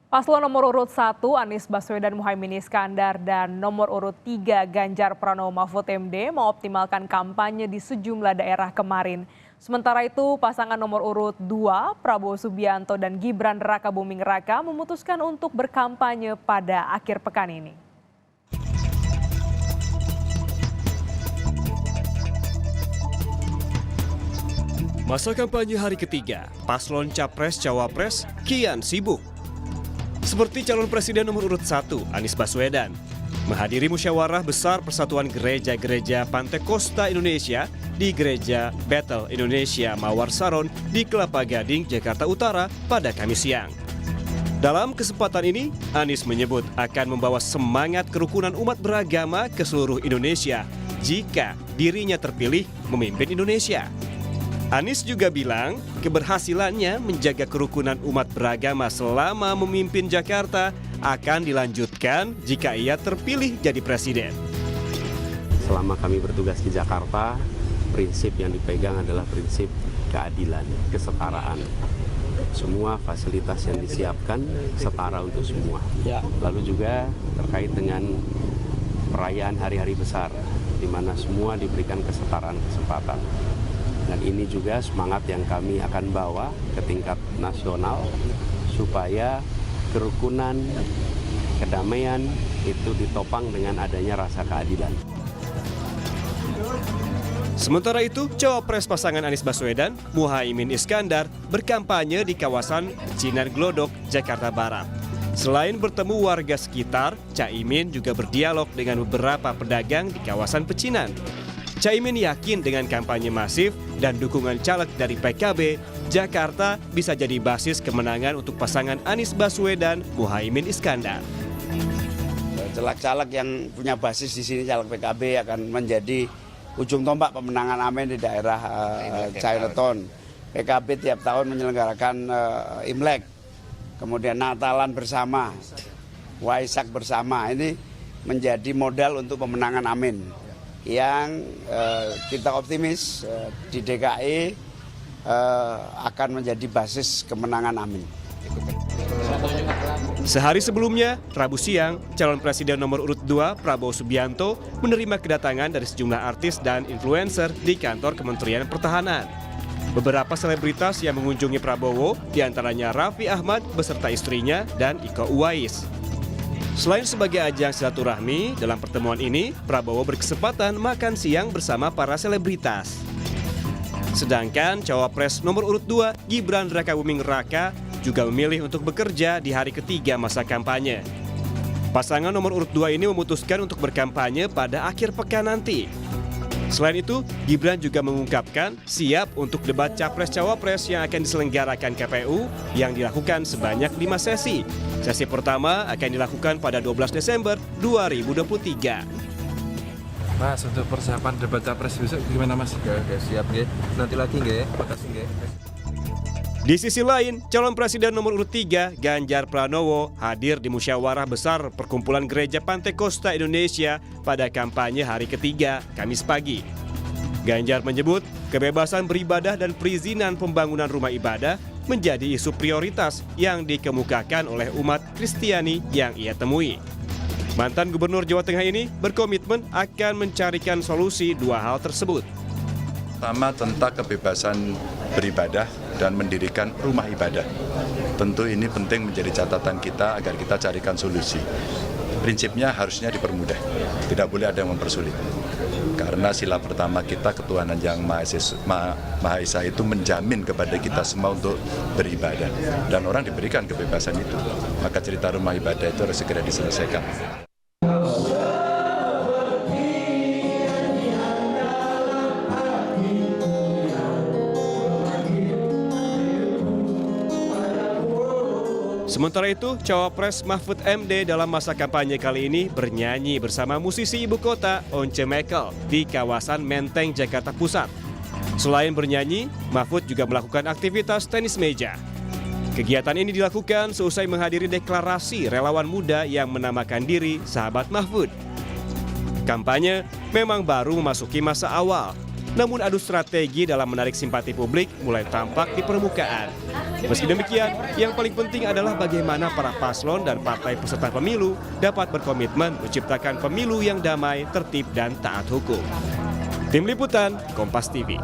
Paslon nomor urut 1 Anies Baswedan Muhaimin Iskandar dan nomor urut 3 Ganjar Pranowo Mahfud MD mengoptimalkan kampanye di sejumlah daerah kemarin. Sementara itu pasangan nomor urut 2 Prabowo Subianto dan Gibran Rakabuming Raka memutuskan untuk berkampanye pada akhir pekan ini. Masa kampanye hari ketiga, paslon Capres-Cawapres kian sibuk. Seperti calon presiden nomor urut 1, Anies Baswedan, menghadiri musyawarah besar Persatuan Gereja-Gereja Pantekosta Indonesia di Gereja Bethel Indonesia Mawar Saron di Kelapa Gading, Jakarta Utara pada Kamis siang. Dalam kesempatan ini, Anies menyebut akan membawa semangat kerukunan umat beragama ke seluruh Indonesia jika dirinya terpilih memimpin Indonesia. Anies juga bilang keberhasilannya menjaga kerukunan umat beragama selama memimpin Jakarta akan dilanjutkan jika ia terpilih jadi presiden. Selama kami bertugas di Jakarta, prinsip yang dipegang adalah prinsip keadilan, kesetaraan. Semua fasilitas yang disiapkan setara untuk semua. Lalu juga terkait dengan perayaan hari-hari besar, di mana semua diberikan kesetaraan kesempatan. Dan ini juga semangat yang kami akan bawa ke tingkat nasional supaya kerukunan, kedamaian itu ditopang dengan adanya rasa keadilan. Sementara itu, cawapres pasangan Anies Baswedan, Muhaimin Iskandar, berkampanye di kawasan Pecinan Glodok, Jakarta Barat. Selain bertemu warga sekitar, Caimin juga berdialog dengan beberapa pedagang di kawasan Pecinan. Caimin yakin dengan kampanye masif dan dukungan caleg dari PKB, Jakarta bisa jadi basis kemenangan untuk pasangan Anies Baswedan, Muhaimin Iskandar. Caleg-caleg yang punya basis di sini, caleg PKB akan menjadi ujung tombak pemenangan Amin di daerah Chinatown. PKB tiap tahun menyelenggarakan Imlek, kemudian Natalan bersama, Waisak bersama. Ini menjadi modal untuk pemenangan Amin. Yang kita optimis di DKI akan menjadi basis kemenangan Amin. Sehari sebelumnya, Rabu siang, calon presiden nomor urut 2 Prabowo Subianto menerima kedatangan dari sejumlah artis dan influencer di kantor Kementerian Pertahanan. Beberapa selebritas yang mengunjungi Prabowo, diantaranya Raffi Ahmad beserta istrinya dan Iko Uwais. Selain sebagai ajang silaturahmi, dalam pertemuan ini Prabowo berkesempatan makan siang bersama para selebritas. Sedangkan cawapres nomor urut 2 Gibran Rakabuming Raka juga memilih untuk bekerja di hari ketiga masa kampanye. Pasangan nomor urut 2 ini memutuskan untuk berkampanye pada akhir pekan nanti. Selain itu, Gibran juga mengungkapkan siap untuk debat Capres-Cawapres yang akan diselenggarakan KPU yang dilakukan sebanyak 5 sesi. Sesi pertama akan dilakukan pada 12 Desember 2023. Mas, untuk persiapan debat Capres besok gimana Mas? Oke, siap ya. Nanti lagi nggak ya? Makasih nggak. Di sisi lain, calon presiden nomor urut 3 Ganjar Pranowo hadir di musyawarah besar Perkumpulan Gereja Pantekosta Indonesia pada kampanye hari ketiga, Kamis pagi. Ganjar menyebut kebebasan beribadah dan perizinan pembangunan rumah ibadah menjadi isu prioritas yang dikemukakan oleh umat Kristiani yang ia temui. Mantan Gubernur Jawa Tengah ini berkomitmen akan mencarikan solusi dua hal tersebut. Pertama, tentang kebebasan beribadah dan mendirikan rumah ibadah. Tentu ini penting menjadi catatan kita agar kita carikan solusi. Prinsipnya harusnya dipermudah, tidak boleh ada yang mempersulit. Karena sila pertama kita, ketuhanan yang Maha Esa itu menjamin kepada kita semua untuk beribadah. Dan orang diberikan kebebasan itu. Maka cerita rumah ibadah itu harus segera diselesaikan. Sementara itu, cawapres Mahfud MD dalam masa kampanye kali ini bernyanyi bersama musisi ibu kota Once Mekel di kawasan Menteng, Jakarta Pusat. Selain bernyanyi, Mahfud juga melakukan aktivitas tenis meja. Kegiatan ini dilakukan seusai menghadiri deklarasi relawan muda yang menamakan diri Sahabat Mahfud. Kampanye memang baru memasuki masa awal. Namun adu strategi dalam menarik simpati publik mulai tampak di permukaan. Meski demikian, yang paling penting adalah bagaimana para paslon dan partai peserta pemilu dapat berkomitmen menciptakan pemilu yang damai, tertib, dan taat hukum. Tim Liputan, Kompas TV.